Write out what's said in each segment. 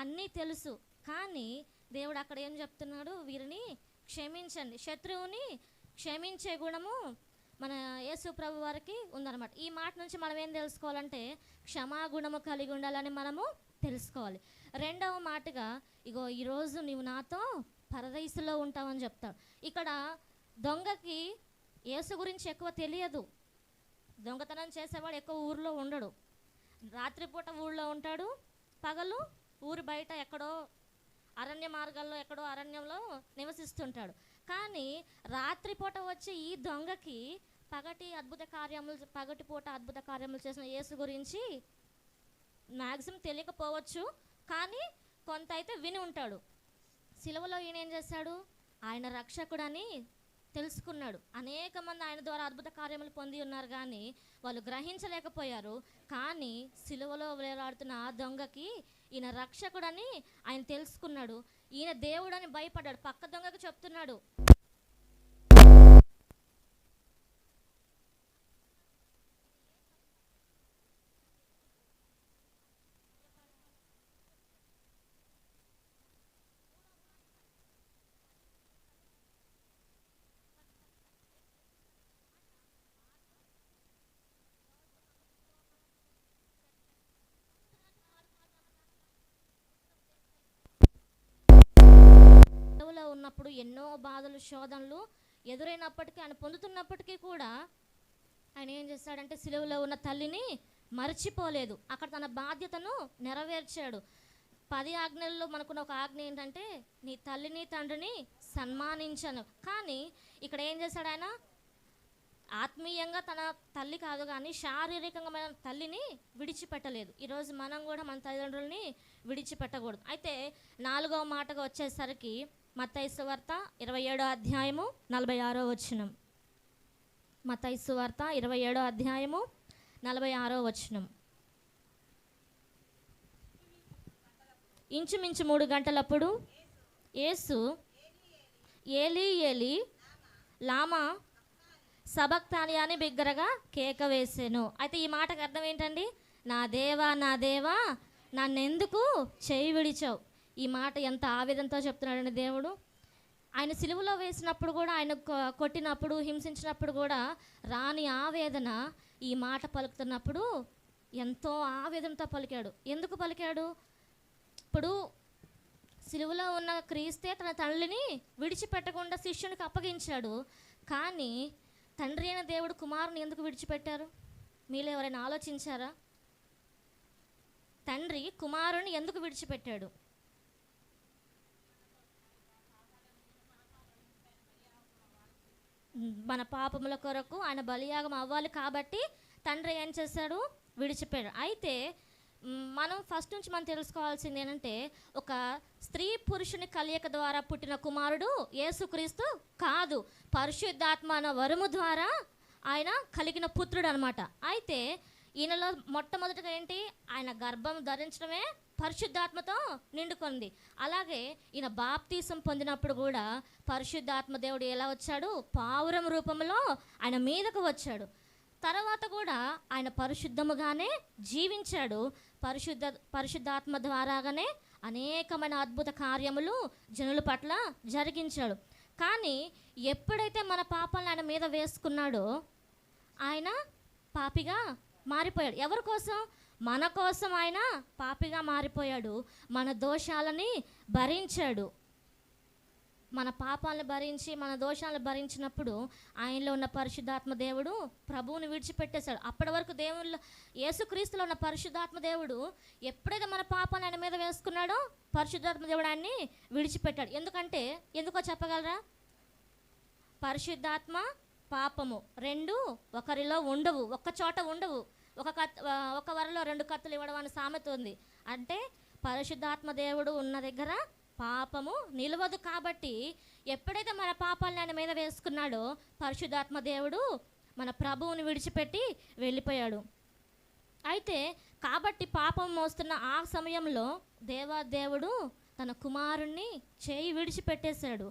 అన్నీ తెలుసు. కానీ దేవుడు అక్కడ ఏం చెప్తున్నాడు, వీరిని క్షమించండి. శత్రువుని క్షమించే గుణము మన యేసు ప్రభు వారికి ఉందన్నమాట. ఈ మాట నుంచి మనం ఏం తెలుసుకోవాలంటే క్షమాగుణము కలిగి ఉండాలని మనము తెలుసుకోవాలి. రెండవ మాటగా, ఇగో ఈరోజు నీవు నాతో పరదైసులో ఉంటావని చెప్తాడు. ఇక్కడ దొంగకి యేసు గురించి ఎక్కువ తెలియదు. దొంగతనం చేసేవాడు ఎక్కువ ఊర్లో ఉండడు. రాత్రిపూట ఊళ్ళో ఉంటాడు, పగలు ఊరి బయట ఎక్కడో అరణ్య మార్గాల్లో ఎక్కడో అరణ్యంలో నివసిస్తుంటాడు. కానీ రాత్రిపూట వచ్చి ఈ దొంగకి పగటిపూట అద్భుత కార్యములు చేసిన యేసు గురించి మ్యాక్సిమం తెలియకపోవచ్చు, కానీ కొంత అయితే విని ఉంటాడు. సిలువలో ఈయన ఏం చేశాడు, ఆయన రక్షకుడని తెలుసుకున్నాడు. అనేక మంది ఆయన ద్వారా అద్భుత కార్యములు పొంది ఉన్నారు, కానీ వాళ్ళు గ్రహించలేకపోయారు. కానీ సిలువలో వేలాడుతున్న ఆ దొంగకి ఈయన రక్షకుడని ఆయన తెలుసుకున్నాడు. ఈయన దేవుడని భయపడ్డాడు. పక్క దొంగకు చెప్తున్నాడు, ఉన్నప్పుడు ఎన్నో బాధలు శోధనలు ఎదురైనప్పటికీ ఆయన పొందుతున్నప్పటికీ కూడా ఆయన ఏం చేశాడంటే సిలువలో ఉన్న తల్లిని మర్చిపోలేదు. అక్కడ తన బాధ్యతను నెరవేర్చాడు. 10 ఆజ్ఞల్లో మనకున్న ఒక ఆజ్ఞ ఏంటంటే నీ తల్లిని తండ్రిని సన్మానించను. కానీ ఇక్కడ ఏం చేశాడు ఆయన, ఆత్మీయంగా తన తల్లి కాదు కానీ శారీరకంగా మన తల్లిని విడిచిపెట్టలేదు. ఈరోజు మనం కూడా మన తల్లిదండ్రులని విడిచిపెట్టకూడదు. అయితే 4వ మాటగా వచ్చేసరికి మత్తయి సువార్త 27వ అధ్యాయము 46వ వచనం. మత్తయి సువార్త 27వ అధ్యాయము 46వ వచనం. ఇంచుమించు 3 గంటలప్పుడు యేసు ఏలీ ఏలీ లామా సబక్తాని అని బిగ్గరగా కేక వేసాను. అయితే ఈ మాటకు అర్థం ఏంటండి, నా దేవా నా దేవా నన్నెందుకు చేయి విడిచావు. ఈ మాట ఎంత ఆవేదనతో చెప్తున్నాడండి దేవుడు. ఆయన సిలువలో వేసినప్పుడు కూడా, ఆయన కొట్టినప్పుడు హింసించినప్పుడు కూడా రాని ఆవేదన ఈ మాట పలుకుతున్నప్పుడు ఎంతో ఆవేదనతో పలికాడు. ఎందుకు పలికాడు, ఇప్పుడు సిలువలో ఉన్న క్రీస్తే తన తల్లిని విడిచిపెట్టకుండా శిష్యునికి అప్పగించాడు. కానీ తండ్రి అయిన దేవుడు కుమారుని ఎందుకు విడిచిపెట్టారు? మీలో ఎవరైనా ఆలోచించారా? తండ్రి కుమారుని ఎందుకు విడిచిపెట్టాడు? మన పాపముల కొరకు ఆయన బలియాగం అవ్వాలి కాబట్టి తండ్రి ఏం చేశాడు, విడిచిపెట్టాడు. అయితే మనం ఫస్ట్ నుంచి మనం తెలుసుకోవాల్సింది ఏంటంటే, ఒక స్త్రీ పురుషుని కలయిక ద్వారా పుట్టిన కుమారుడు యేసుక్రీస్తు కాదు, పరిశుద్ధాత్మ అన్న వరము ద్వారా ఆయన కలిగిన పుత్రుడు అనమాట. అయితే ఈయనలో మొట్టమొదటిగా ఏంటి, ఆయన గర్భం ధరించడమే పరిశుద్ధాత్మతో నిండుకుంది. అలాగే ఈయన బాప్తీసం పొందినప్పుడు కూడా పరిశుద్ధాత్మ దేవుడు ఎలా వచ్చాడు, పావురం రూపంలో ఆయన మీదకు వచ్చాడు. తర్వాత కూడా ఆయన పరిశుద్ధముగానే జీవించాడు. పరిశుద్ధాత్మ ద్వారాగానే అనేకమైన అద్భుత కార్యములు జనుల పట్ల జరిగించాడు. కానీ ఎప్పుడైతే మన పాపాలను ఆయన మీద వేసుకున్నాడో ఆయన పాపిగా మారిపోయాడు. ఎవరి కోసం? మన కోసం ఆయన పాపిగా మారిపోయాడు. మన దోషాలని భరించాడు. మన పాపాలను భరించి మన దోషాలను భరించినప్పుడు ఆయనలో ఉన్న పరిశుద్ధాత్మ దేవుడు ప్రభువుని విడిచిపెట్టేశాడు. అప్పటి వరకు దేవుళ్ళు యేసుక్రీస్తులో ఉన్న పరిశుద్ధాత్మ దేవుడు ఎప్పుడైతే మన పాపాలను ఆయన మీద వేసుకున్నాడో పరిశుద్ధాత్మ దేవుడు ఆయన్ని విడిచిపెట్టాడు. ఎందుకో చెప్పగలరా? పరిశుద్ధాత్మ పాపము రెండు ఒకరిలో ఉండవు, ఒక్క చోట ఉండవు. ఒక వరలో 2 కత్తులు ఇవ్వడం అనే సామెత ఉంది. అంటే పరిశుద్ధాత్మ దేవుడు ఉన్న దగ్గర పాపము నిలవదు. కాబట్టి ఎప్పుడైతే మన పాపాలను ఆయన మీద వేసుకున్నాడో పరిశుద్ధాత్మ దేవుడు మన ప్రభువుని విడిచిపెట్టి వెళ్ళిపోయాడు. అయితే కాబట్టి పాపం మోస్తున్న ఆ సమయంలో దేవాదేవుడు తన కుమారుణ్ణి చేయి విడిచిపెట్టేశాడు.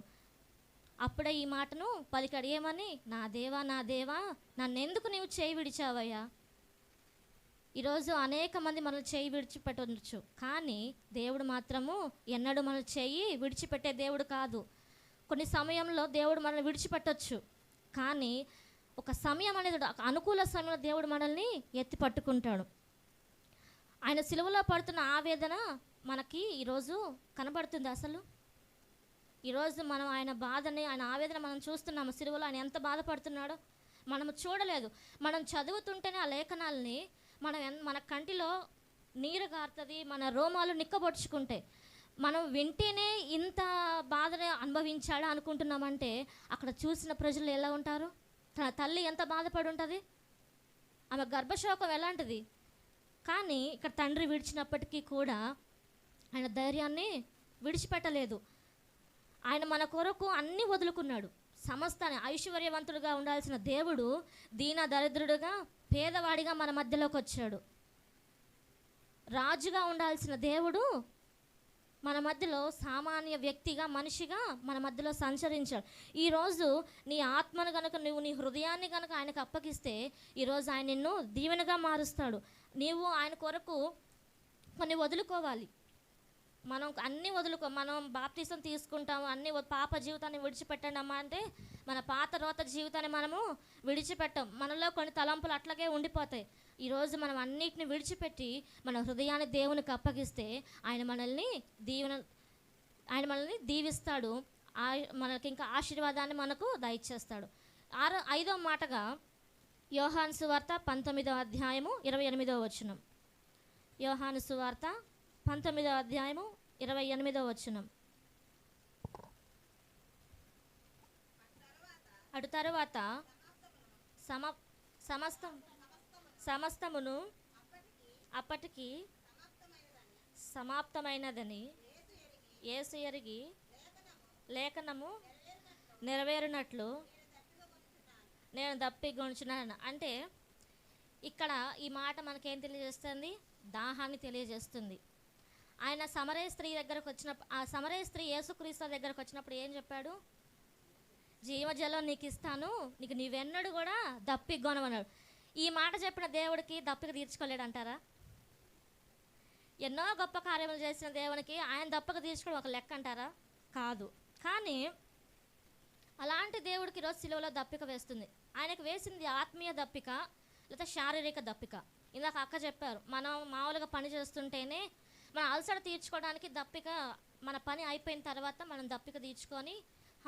అప్పుడే ఈ మాటను పలికాడు, ఏమని? నా దేవా నా దేవా నన్నెందుకు నీవు చేయి విడిచావయ్యా. ఈరోజు అనేక మంది మనల్ని చేయి విడిచిపెట్టవచ్చు, కానీ దేవుడు మాత్రము ఎన్నడూ మన చేయి విడిచిపెట్టే దేవుడు కాదు. కొన్ని సమయంలో దేవుడు మనల్ని విడిచిపెట్టవచ్చు, కానీ ఒక సమయం అనేది, అనుకూల సమయంలో దేవుడు మనల్ని ఎత్తి పట్టుకుంటాడు. ఆయన సిలువలో పడుతున్న ఆవేదన మనకి ఈరోజు కనబడుతుంది. అసలు ఈరోజు మనం ఆయన బాధని, ఆయన ఆవేదన మనం చూస్తున్నాము. సిలువలో ఆయన ఎంత బాధపడుతున్నాడో మనం చూడలేదు. మనం చదువుతుంటేనే ఆ లేఖనాలని మన కంటిలో నీరు గారుతుంది, మన రోమాలు నిక్కబొడుచుకుంటే. మనం వింటేనే ఇంత బాధని అనుభవించాడా అనుకుంటున్నామంటే, అక్కడ చూసిన ప్రజలు ఎలా ఉంటారు? తన తల్లి ఎంత బాధపడి ఉంటుంది, ఆమె గర్భశోకం ఎలాంటిది. కానీ ఇక్కడ తండ్రి విడిచినప్పటికీ కూడా ఆయన ధైర్యాన్ని విడిచిపెట్టలేదు. ఆయన మన కొరకు అన్నీ వదులుకున్నాడు. సమస్తాన్ని, ఐశ్వర్యవంతుడుగా ఉండాల్సిన దేవుడు దీన దరిద్రుడుగా, పేదవాడిగా మన మధ్యలోకి వచ్చాడు. రాజుగా ఉండాల్సిన దేవుడు మన మధ్యలో సామాన్య వ్యక్తిగా, మనిషిగా మన మధ్యలో సంచరించాడు. ఈరోజు నీ ఆత్మను కనుక, నువ్వు నీ హృదయాన్ని కనుక ఆయనకు అప్పగిస్తే, ఈరోజు ఆయన నిన్ను దీవెనగా మారుస్తాడు. నీవు ఆయన కొరకు కొన్ని వదులుకోవాలి. మనం అన్నీ మనం బాప్తిసం తీసుకుంటాము, అన్నీ పాప జీవితాన్ని విడిచిపెట్టండి అమ్మా అంటే మన పాత రోత జీవితాన్ని మనము విడిచిపెట్టాం. మనలో కొన్ని తలంపులు అట్లాగే ఉండిపోతాయి. ఈరోజు మనం అన్నిటిని విడిచిపెట్టి మన హృదయాన్ని దేవునికి అప్పగిస్తే ఆయన మనల్ని దీవిస్తాడు. మనకి ఇంకా ఆశీర్వాదాన్ని మనకు దయచేస్తాడు. 5వ మాటగా యోహాను సువార్త 19వ అధ్యాయము 28వ వచనం. యోహాను సువార్త 19వ అధ్యాయము 28వ వచనం. అటు తరువాత సమస్తమును అప్పటికి సమాప్తమైనదని యేసు ఎరిగి లేఖనము నెరవేరినట్లు నేను దప్పిగొంచున్నాను. అంటే ఇక్కడ ఈ మాట మనకేం తెలియజేస్తుంది? దాహాన్ని తెలియజేస్తుంది. ఆయన సమరయ స్త్రీ దగ్గరకు వచ్చినప్పుడు, ఆ సమరయ స్త్రీ యేసుక్రీస్తు దగ్గరకు వచ్చినప్పుడు ఏం చెప్పాడు? జీవజలం నీకు ఇస్తాను, నీకు నీవెన్నడు కూడా దప్పిగొనవన్నాడు. ఈ మాట చెప్పిన దేవుడికి దప్పిక తీర్చుకోలేడు అంటారా? ఎన్నో గొప్ప కార్యములు చేసిన దేవునికి ఆయన దప్పక తీర్చుకోవడం ఒక లెక్క అంటారా? కాదు. కానీ అలాంటి దేవుడికి ఈరోజు సిలువలో దప్పిక వేస్తుంది. ఆయనకు వేసింది ఆత్మీయ దప్పిక లేదా శారీరక దప్పిక. ఇందాక అక్క చెప్పారు, మనం మామూలుగా పని చేస్తుంటేనే మన అలసట తీర్చుకోవడానికి దప్పిక, మన పని అయిపోయిన తర్వాత మనం దప్పిక తీర్చుకొని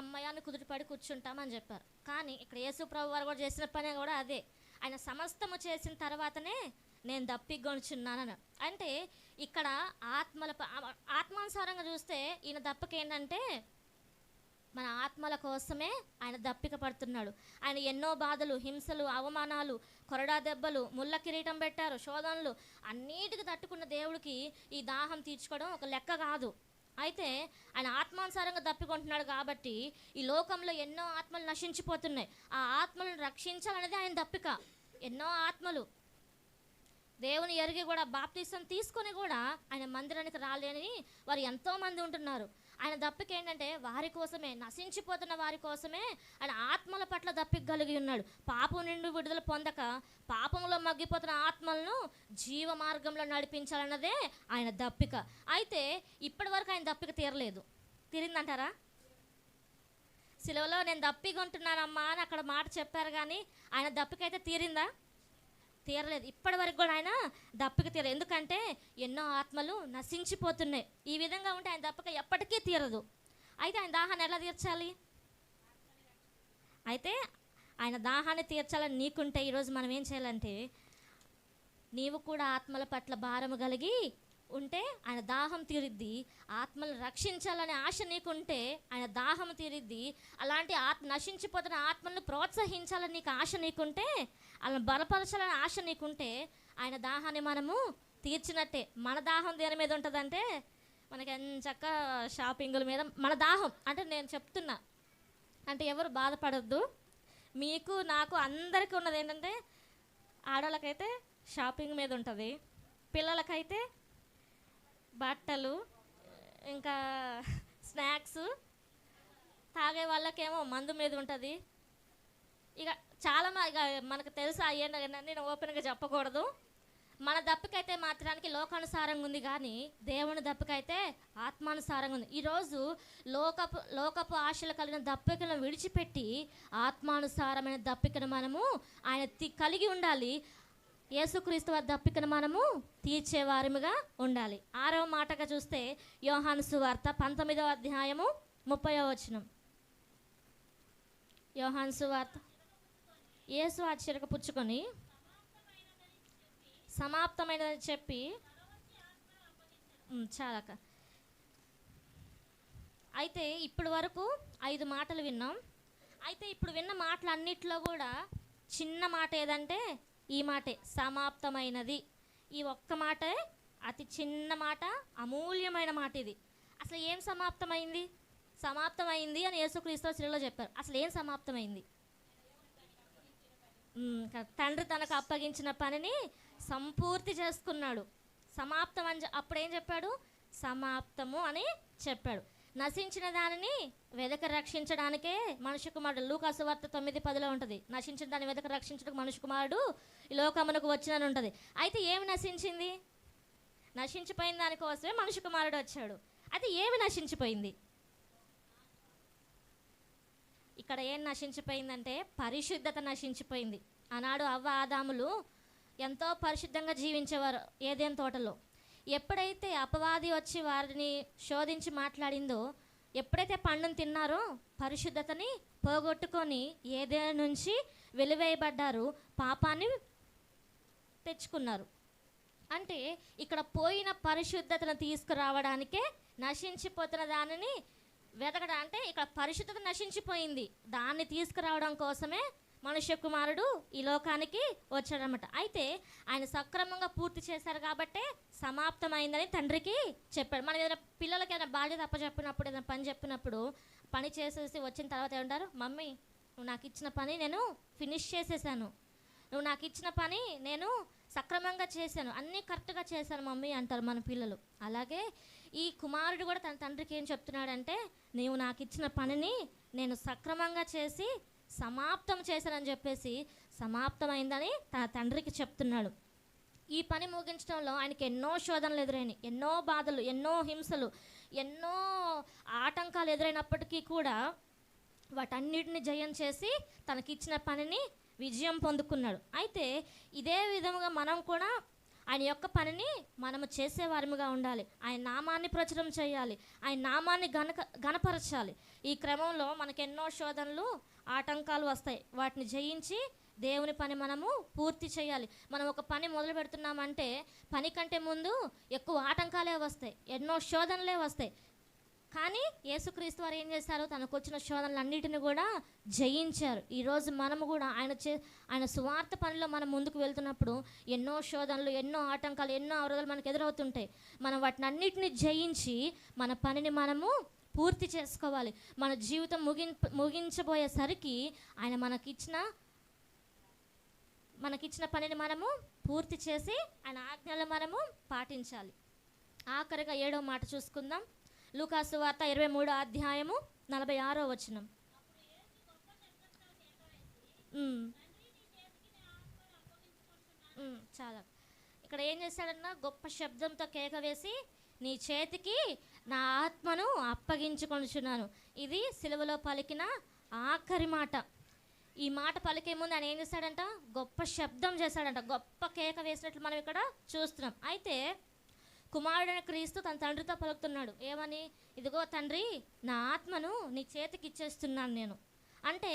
అమ్మయాన్ని కుదుటిపడి కూర్చుంటామని చెప్పారు. కానీ ఇక్కడ యేసు ప్రభు వారు కూడా చేసిన పని కూడా అదే. ఆయన సమస్తము చేసిన తర్వాతనే నేను దప్పిగొనుచున్నాను. అంటే ఇక్కడ ఆత్మానుసారంగా చూస్తే ఈయన దప్పిక ఏంటంటే మన ఆత్మల కోసమే ఆయన దప్పిక పడుతున్నాడు. ఆయన ఎన్నో బాధలు, హింసలు, అవమానాలు, కొరడా దెబ్బలు, ముళ్ళ కిరీటం పెట్టారు, శోధనలు, అన్నిటికీ తట్టుకున్న దేవుడికి ఈ దాహం తీర్చుకోవడం ఒక లెక్క కాదు. అయితే ఆయన ఆత్మానుసారంగా దప్పికొంటున్నాడు కాబట్టి ఈ లోకంలో ఎన్నో ఆత్మలు నశించిపోతున్నాయి. ఆ ఆత్మలను రక్షించాలనేది ఆయన దప్పిక. ఎన్నో ఆత్మలు దేవుని ఎరిగి కూడా బాప్తిసం తీసుకొని కూడా ఆయన మందిరానికి రాలేని వారు ఎంతోమంది ఉంటున్నారు. ఆయన దప్పిక ఏంటంటే వారి కోసమే, నశించిపోతున్న వారి కోసమే ఆయన ఆత్మల పట్ల దప్పిక కలిగి ఉన్నాడు. పాపం నుండి విడుదల పొందక పాపంలో మగ్గిపోతున్న ఆత్మలను జీవ మార్గంలో నడిపించాలన్నదే ఆయన దప్పిక. అయితే ఇప్పటి వరకు ఆయన దప్పిక తీరలేదు. తీరిందంటారా? సిలువలో నేను దప్పికొంటున్నానమ్మా అని అక్కడ మాట చెప్పారు, కానీ ఆయన దప్పిక అయితే తీరిందా? తీరలేదు. ఇప్పటి వరకు కూడా ఆయన దప్పిక తీరలేదు. ఎందుకంటే ఎన్నో ఆత్మలు నశించిపోతున్నాయి. ఈ విధంగా ఉంటే ఆయన దప్పిక ఎప్పటికీ తీరదు. అయితే ఆయన దాహాన్ని ఎలా తీర్చాలి? అయితే ఆయన దాహాన్ని తీర్చాలని నీకుంటే ఈరోజు మనం ఏం చేయాలంటే, నీవు కూడా ఆత్మల పట్ల భారము కలిగి ఉంటే ఆయన దాహం తీరిద్ది. ఆత్మలను రక్షించాలనే ఆశ నీకుంటే ఆయన దాహం తీరిద్ది. అలాంటి నశించిపోతున్న ఆత్మలను ప్రోత్సహించాలని నీకు ఆశ నీకుంటే, అలా బలపరచాలని ఆశ నీకుంటే ఆయన దాహాన్ని మనము తీర్చినట్టే. మన దాహం దేని మీద ఉంటుందంటే మనకి ఎంచక్క షాపింగుల మీద మన దాహం. అంటే నేను చెప్తున్నా, అంటే ఎవరు బాధపడద్దు, మీకు నాకు అందరికీ ఉన్నది ఏంటంటే, ఆడవాళ్ళకైతే షాపింగ్ మీద ఉంటుంది, పిల్లలకైతే బట్టలు, ఇంకా స్నాక్స్, తాగే వాళ్ళకేమో మందు మీద ఉంటుంది. ఇక చాలా ఇక మనకు తెలుసు, అయ్యేంటే నేను ఓపెన్గా చెప్పకూడదు. మన దప్పికైతే మాత్రానికి లోకానుసారంగా ఉంది, కానీ దేవుని దప్పికైతే ఆత్మానుసారంగా ఉంది. ఈరోజు లోకపు ఆశలు కలిగిన దప్పికను విడిచిపెట్టి ఆత్మానుసారమైన దప్పికను మనము ఆయన కలిగి ఉండాలి. యేసుక్రీస్తు వారి దప్పికను మనము తీర్చేవారిగా ఉండాలి. 6వ మాటగా చూస్తే యోహాను సువార్త 19వ అధ్యాయము 30వ వచనం. యోహాను సువార్త. యేసు ఆశ్చర్యకు పుచ్చుకొని సమాప్తమైనదని చెప్పి చాలక. అయితే ఇప్పుడు వరకు 5 మాటలు విన్నాం. అయితే ఇప్పుడు విన్న మాటలన్నిట్లో కూడా చిన్న మాట ఏదంటే ఈ మాటే, సమాప్తమైనది. ఈ ఒక్క మాటే అతి చిన్న మాట, అమూల్యమైన మాట. ఇది అసలు ఏం సమాప్తమైంది? సమాప్తమైంది అని యేసుక్రీస్తు శిలువలో చెప్పారు. అసలు ఏం సమాప్తమైంది? తండ్రి తనకు అప్పగించిన పనిని సంపూర్తి చేసుకున్నాడు. సమాప్తం అని అప్పుడు ఏం చెప్పాడు? సమాప్తము అని చెప్పాడు. నశించిన దానిని వెదక రక్షించడానికే మనుష్య కుమారుడు, లూకా సువార్త 9:10 ఉంటుంది. నశించిన దాన్ని వెదక రక్షించడానికి మనుష్య కుమారుడు ఈ లోకమునకు వచ్చినని ఉంటుంది. అయితే ఏమి నశించింది? నశించిపోయిన దానికోసమే మనుష్య కుమారుడు వచ్చాడు. అయితే ఏమి నశించిపోయింది? ఇక్కడ ఏం నశించిపోయిందంటే పరిశుద్ధత నశించిపోయింది. ఆనాడు అవ్వ ఆదాములు ఎంతో పరిశుద్ధంగా జీవించేవారు ఏదైనా తోటలో. ఎప్పుడైతే అపవాది వచ్చి వారిని శోధించి మాట్లాడిందో, ఎప్పుడైతే పండును తిన్నారో పరిశుద్ధతని పోగొట్టుకొని ఏదైనా నుంచి వెలివేయబడ్డారు, పాపాన్ని తెచ్చుకున్నారు. అంటే ఇక్కడ పోయిన పరిశుద్ధతను తీసుకురావడానికే నశించిపోతున్న దానిని వెతకడం. అంటే ఇక్కడ పరిశుద్ధత నశించిపోయింది, దాన్ని తీసుకురావడం కోసమే మనుష్య కుమారుడు ఈ లోకానికి వచ్చాడనమాట. అయితే ఆయన సక్రమంగా పూర్తి చేశారు కాబట్టే సమాప్తమైందని తండ్రికి చెప్పాడు. మనం ఏదైనా పిల్లలకి ఏదైనా బాధ్యత అప్పచెప్పినప్పుడు, ఏదైనా పని చెప్పినప్పుడు, పని చేసేసి వచ్చిన తర్వాత ఏమంటారు? మమ్మీ, నువ్వు నాకు ఇచ్చిన పని నేను ఫినిష్ చేసేసాను, నువ్వు నాకు ఇచ్చిన పని నేను సక్రమంగా చేశాను, అన్నీ కరెక్ట్గా చేశాను మమ్మీ అంటారు మన పిల్లలు. అలాగే ఈ కుమారుడు కూడా తన తండ్రికి ఏం చెప్తున్నాడంటే, నీవు నాకు ఇచ్చిన పనిని నేను సక్రమంగా చేసి సమాప్తం చేశానని చెప్పేసి సమాప్తమైందని తన తండ్రికి చెప్తున్నాడు. ఈ పని ముగించడంలో ఆయనకి ఎన్నో శోధనలు ఎదురైనాయి, ఎన్నో బాధలు, ఎన్నో హింసలు, ఎన్నో ఆటంకాలు ఎదురైనప్పటికీ కూడా వాటన్నిటిని జయం చేసి తనకిచ్చిన పనిని విజయం పొందుకున్నాడు. అయితే ఇదే విధంగా మనం కూడా ఆయన యొక్క పనిని మనము చేసేవారముగా ఉండాలి. ఆయన నామాన్ని ప్రచురం చేయాలి, ఆయన నామాన్ని గణపరచాలి. ఈ క్రమంలో మనకు ఎన్నో శోధనలు, ఆటంకాలు వస్తాయి. వాటిని జయించి దేవుని పని మనము పూర్తి చేయాలి. మనం ఒక పని మొదలు పెడుతున్నామంటే పని కంటే ముందు ఎక్కువ ఆటంకాలే వస్తాయి, ఎన్నో శోధనలే వస్తాయి. కానీ యేసుక్రీస్తు వారు ఏం చేశారు? తనకు వచ్చిన శోధనలన్నిటిని కూడా జయించారు. ఈరోజు మనము కూడా ఆయన సువార్త పనిలో మనం ముందుకు వెళ్తున్నప్పుడు ఎన్నో శోధనలు, ఎన్నో ఆటంకాలు, ఎన్నో అవరోధాలు మనకు ఎదురవుతుంటాయి. మనం వాటిని అన్నిటిని జయించి మన పనిని మనము పూర్తి చేసుకోవాలి. మన జీవితం ముగించబోయేసరికి ఆయన మనకిచ్చిన పనిని మనము పూర్తి చేసి ఆయన ఆజ్ఞలు మనము పాటించాలి. ఆఖరిగా 7వ మాట చూసుకుందాం. లూకా సువార్త 23వ అధ్యాయము 46వ వచనం. చాలా ఇక్కడ ఏం చేశాడన్నా, గొప్ప శబ్దంతో కేక వేసి నీ చేతికి నా ఆత్మను అప్పగించుకొనుచున్నాను. ఇది సిలువలో పలికిన ఆఖరి మాట. ఈ మాట పలికే ముందు ఆయన ఏం చేశాడంట? గొప్ప శబ్దం చేశాడంట, గొప్ప కేక వేసినట్లు మనం ఇక్కడ చూస్తున్నాం. అయితే కుమారుడైన క్రీస్తు తన తండ్రితో పలుకుతున్నాడు. ఏమని? ఇదిగో తండ్రి, నా ఆత్మను నీ చేతికి ఇచ్చేస్తున్నాను నేను. అంటే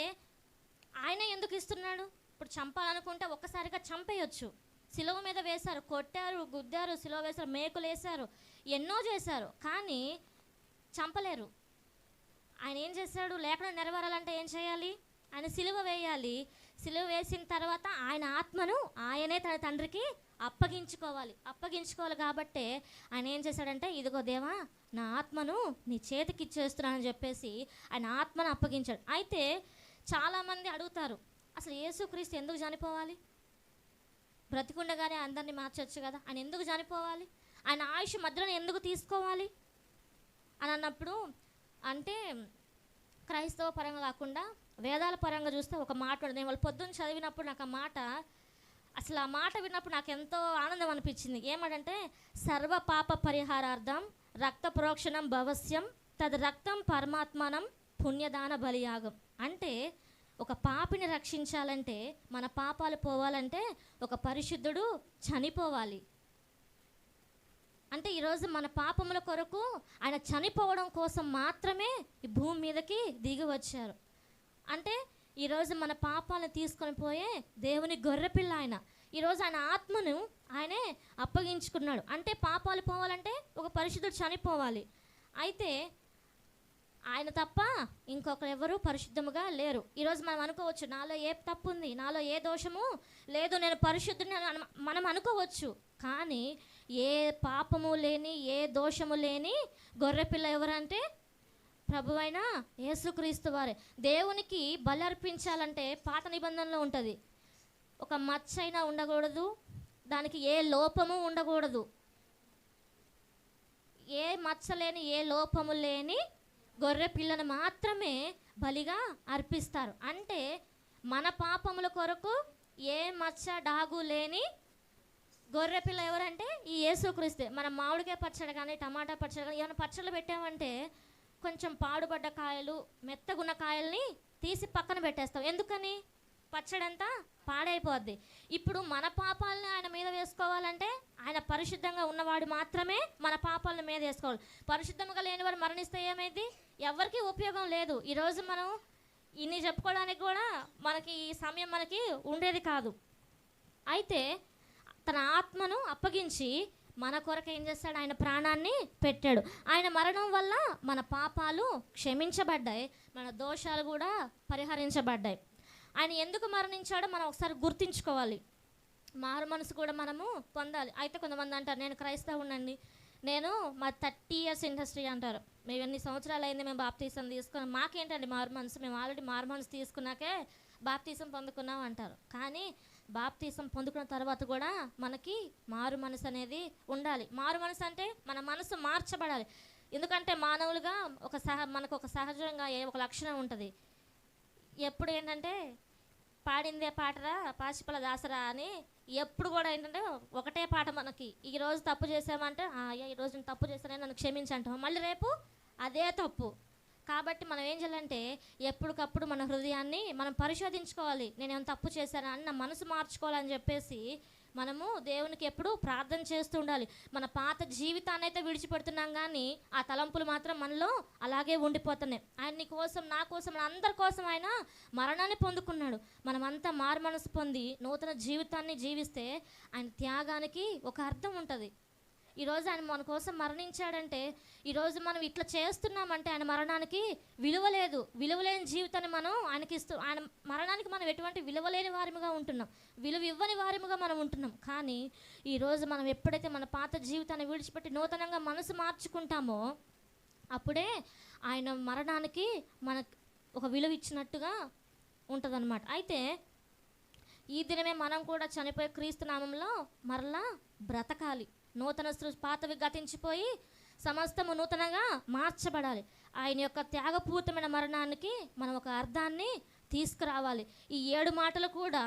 ఆయన ఎందుకు ఇస్తున్నాడు? ఇప్పుడు చంపాలనుకుంటే ఒక్కసారిగా చంపేయొచ్చు. సిలువ మీద వేశారు, కొట్టారు, గుద్దారు, సిలువ వేశారు, మేకులు వేశారు, ఎన్నో చేశారు, కానీ చంపలేరు. ఆయన ఏం చేశాడు? లేఖనం నెరవేరాలంటే ఏం చేయాలి? ఆయన సిలువ వేయాలి. సిలువ వేసిన తర్వాత ఆయన ఆత్మను ఆయనే తన తండ్రికి అప్పగించుకోవాలి కాబట్టే ఆయన ఏం చేశాడంటే, ఇదిగో దేవా, నా ఆత్మను నీ చేతికి ఇచ్చేస్తున్నానని చెప్పేసి ఆయన ఆత్మను అప్పగించాడు. అయితే చాలామంది అడుగుతారు, అసలు యేసుక్రీస్తు ఎందుకు చనిపోవాలి? బ్రతికుండగానే అందరినీ మార్చొచ్చు కదా, ఆయన ఎందుకు చనిపోవాలి? ఆయన ఆయుష్ మధ్యలో ఎందుకు తీసుకోవాలి అని అన్నప్పుడు, అంటే క్రైస్తవ పరంగా కాకుండా వేదాల పరంగా చూస్తే ఒక మాట ఉంటుంది. నేను వాళ్ళు పొద్దున్న చదివినప్పుడు నాకు ఆ మాట అసలు ఆ మాట విన్నప్పుడు నాకు ఎంతో ఆనందం అనిపించింది. ఏమంటే సర్వ పాప పరిహారార్థం రక్త ప్రోక్షణం భవస్యం తద్ రక్తం పరమాత్మనం పుణ్యదాన బలియాగం. అంటే ఒక పాపిని రక్షించాలంటే, మన పాపాలు పోవాలంటే ఒక పరిశుద్ధుడు చనిపోవాలి. అంటే ఈరోజు మన పాపముల కొరకు ఆయన చనిపోవడం కోసం మాత్రమే ఈ భూమి మీదకి దిగి వచ్చారు. అంటే ఈరోజు మన పాపాలను తీసుకొని పోయే దేవుని గొర్రెపిల్ల ఆయన. ఈరోజు ఆయన ఆత్మను ఆయనే అప్పగించుకున్నాడు. అంటే పాపాలు పోవాలంటే ఒక పరిశుద్ధుడు చనిపోవాలి. అయితే ఆయన తప్ప ఇంకొకరు ఎవరు పరిశుద్ధముగా లేరు. ఈరోజు మనం అనుకోవచ్చు, నాలో ఏ తప్పు ఉంది, నాలో ఏ దోషము లేదు, నేను పరిశుద్ధుని మనం అనుకోవచ్చు. కానీ ఏ పాపము లేని, ఏ దోషము లేని గొర్రెపిల్ల ఎవరంటే ప్రభువైన యేసుక్రీస్తు వారే. దేవునికి బలి అర్పించాలంటే పాత నిబంధనలో ఉంటుంది, ఒక మచ్చ అయినా ఉండకూడదు, దానికి ఏ లోపము ఉండకూడదు. ఏ మచ్చ లేని, ఏ లోపము లేని గొర్రె పిల్లను మాత్రమే బలిగా అర్పిస్తారు. అంటే మన పాపముల కొరకు ఏ మచ్చ డాగు లేని గొర్రె పిల్ల ఎవరంటే ఈ యేసుక్రీస్తే. మనం మామిడికాయ పచ్చడి కానీ, టమాటా పచ్చడి కానీ ఏమైనా పచ్చళ్ళు పెట్టామంటే కొంచెం పాడుబడ్డ కాయలు, మెత్తగున్న కాయల్ని తీసి పక్కన పెట్టేస్తాం. ఎందుకని? పచ్చడంతా పాడైపోద్ది. ఇప్పుడు మన పాపాలని ఆయన మీద వేసుకోవాలంటే ఆయన పరిశుద్ధంగా ఉన్నవాడు మాత్రమే మన పాపాలను మీద వేసుకోవాలి. పరిశుద్ధంగా లేనివాడు మరణిస్తే ఏమైంది? ఎవరికి ఉపయోగం లేదు. ఈరోజు మనం ఇన్ని చెప్పుకోవడానికి కూడా మనకి ఈ సమయం మనకి ఉండేది కాదు. అయితే తన ఆత్మను అప్పగించి మన కొరకు ఏం చేస్తాడు? ఆయన ప్రాణాన్ని పెట్టాడు. ఆయన మరణం వల్ల మన పాపాలు క్షమించబడ్డాయి, మన దోషాలు కూడా పరిహరించబడ్డాయి. ఆయన ఎందుకు మరణించాడో మనం ఒకసారి గుర్తించుకోవాలి. మారు మనసు కూడా మనము పొందాలి. అయితే కొంతమంది అంటారు, నేను క్రైస్తవునండి, నేను మా 30 years ఇండస్ట్రీ అంటారు, మేము ఎన్ని సంవత్సరాలు అయింది మేము బాప్తీసం తీసుకున్నాం, మాకేంటండి మారు మనసు, మేము ఆల్రెడీ మారు మనసు తీసుకున్నాకే బాప్తీసం పొందుకున్నాం అంటారు. కానీ బాప్తీసం పొందుకున్న తర్వాత కూడా మనకి మారు మనసు అనేది ఉండాలి. మారు మనసు అంటే మన మనసు మార్చబడాలి. ఎందుకంటే మానవులుగా మనకు ఒక సహజంగా ఒక లక్షణం ఉంటుంది. ఎప్పుడు ఏంటంటే పాడిందే పాటరా పాచిపల దాసరా అని ఎప్పుడు కూడా ఏంటంటే ఒకటే పాట మనకి. ఈరోజు తప్పు చేసామంటే అయ్యా ఈరోజు నేను తప్పు చేశానని నన్ను క్షమించంటాం, మళ్ళీ రేపు అదే తప్పు. కాబట్టి మనం ఏం చేయాలంటే ఎప్పటికప్పుడు మన హృదయాన్ని మనం పరిశోధించుకోవాలి. నేనేమైనా తప్పు చేశానా అని నా మనసు మార్చుకోవాలని చెప్పేసి మనము దేవునికి ఎప్పుడు ప్రార్థన చేస్తూ ఉండాలి. మన పాత జీవితాన్ని అయితే విడిచిపెడుతున్నాం, కానీ ఆ తలంపులు మాత్రం మనలో అలాగే ఉండిపోతున్నాయి. ఆయన నీ కోసం, నా కోసం, మన అందరి కోసం ఆయన మరణాన్ని పొందుకున్నాడు. మనమంతా మారు మనసు పొంది నూతన జీవితాన్ని జీవిస్తే ఆయన త్యాగానికి ఒక అర్థం ఉంటుంది. ఈరోజు ఆయన మన కోసం మరణించాడంటే, ఈరోజు మనం ఇట్లా చేస్తున్నామంటే ఆయన మరణానికి విలువ లేదు. విలువలేని జీవితాన్ని మనం ఆయనకి ఆయన మరణానికి మనం ఎటువంటి విలువలేని వారిముగా ఉంటున్నాం, విలువ ఇవ్వని వారిముగా మనం ఉంటున్నాం. కానీ ఈరోజు మనం ఎప్పుడైతే మన పాత జీవితాన్ని విడిచిపెట్టి నూతనంగా మనసు మార్చుకుంటామో అప్పుడే ఆయన మరణానికి మనకు ఒక విలువ ఇచ్చినట్టుగా ఉంటుందన్నమాట. అయితే ఈ దినమే మనం కూడా చనిపోయే క్రీస్తు నామంలో మరలా బ్రతకాలి. నూతన సృష్టి, పాతవి గతించిపోయి సమస్తము నూతనంగా మార్చబడాలి. ఆయన యొక్క త్యాగపూరితమైన మరణానికి మనం ఒక అర్థాన్ని తీసుకురావాలి. ఈ 7 మాటలు కూడా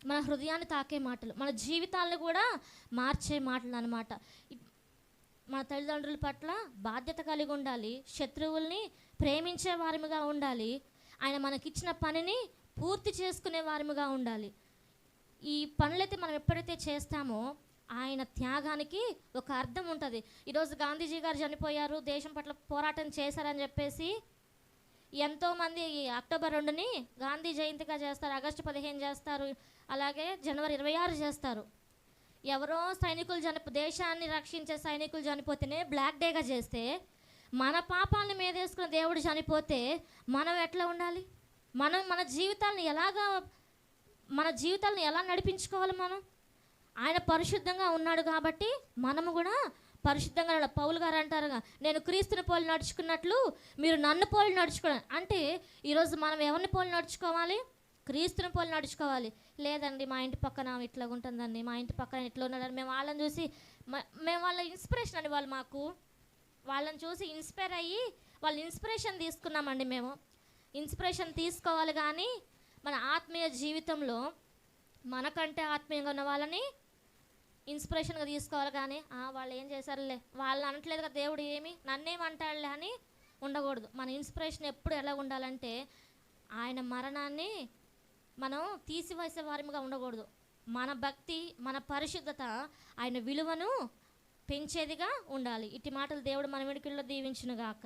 మన హృదయాన్ని తాకే మాటలు, మన జీవితాలను కూడా మార్చే మాటలు అన్నమాట. మన తల్లిదండ్రుల పట్ల బాధ్యత కలిగి ఉండాలి, శత్రువుల్ని ప్రేమించే వారిగా ఉండాలి, ఆయన మనకిచ్చిన పనిని పూర్తి చేసుకునే వారిగా ఉండాలి. ఈ పనులైతే మనం ఎప్పుడైతే చేస్తామో ఆయన త్యాగానికి ఒక అర్థం ఉంటుంది. ఈరోజు గాంధీజీ గారు చనిపోయారు, దేశం పట్ల పోరాటం చేశారని చెప్పేసి ఎంతోమంది అక్టోబర్ 2ని గాంధీ జయంతిగా చేస్తారు, ఆగస్టు 15 చేస్తారు, అలాగే జనవరి 26 చేస్తారు. ఎవరో సైనికులు దేశాన్ని రక్షించే సైనికులు చనిపోతేనే బ్లాక్ డేగా చేస్తే, మన పాపాలను మీదేసుకున్న దేవుడు చనిపోతే మనం ఎట్లా ఉండాలి? మనం మన జీవితాలను ఎలా నడిపించుకోవాలి? ఆయన పరిశుద్ధంగా ఉన్నాడు కాబట్టి మనము కూడా పరిశుద్ధంగా. పౌలు గారు అంటారుగా, నేను క్రీస్తుని పోలి నడుచుకున్నట్లు మీరు నన్ను పోలి నడుచుకోవాలి. అంటే ఈరోజు మనం ఎవరిని పోలి నడుచుకోవాలి? క్రీస్తుని పోలి నడుచుకోవాలి. లేదండి మా ఇంటి పక్కన ఇట్లా ఉంటుందండి, మా ఇంటి పక్కన ఇట్లా ఉన్నాడని మేము వాళ్ళని చూసి మేము వాళ్ళ ఇన్స్పిరేషన్ అండి, వాళ్ళని చూసి ఇన్స్పైర్ అయ్యి వాళ్ళ ఇన్స్పిరేషన్ తీసుకున్నామండి. మేము ఇన్స్పిరేషన్ తీసుకోవాలి, కానీ మన ఆత్మీయ జీవితంలో మనకంటే ఆత్మీయంగా ఉన్న వాళ్ళని ఇన్స్పిరేషన్గా తీసుకోవాలి. కానీ వాళ్ళు ఏం చేశారులే, వాళ్ళు అనట్లేదు కదా దేవుడు, ఏమి నన్నేమంటాడులే అని ఉండకూడదు. మన ఇన్స్పిరేషన్ ఎప్పుడు ఎలా ఉండాలంటే ఆయన మరణాన్ని మనం తీసివేసే వారిగా ఉండకూడదు. మన భక్తి, మన పరిశుద్ధత ఆయన విలువను పెంచేదిగా ఉండాలి. ఇట్టి మాటలు దేవుడు మన వెనుకల్లో దీవించునుగాక.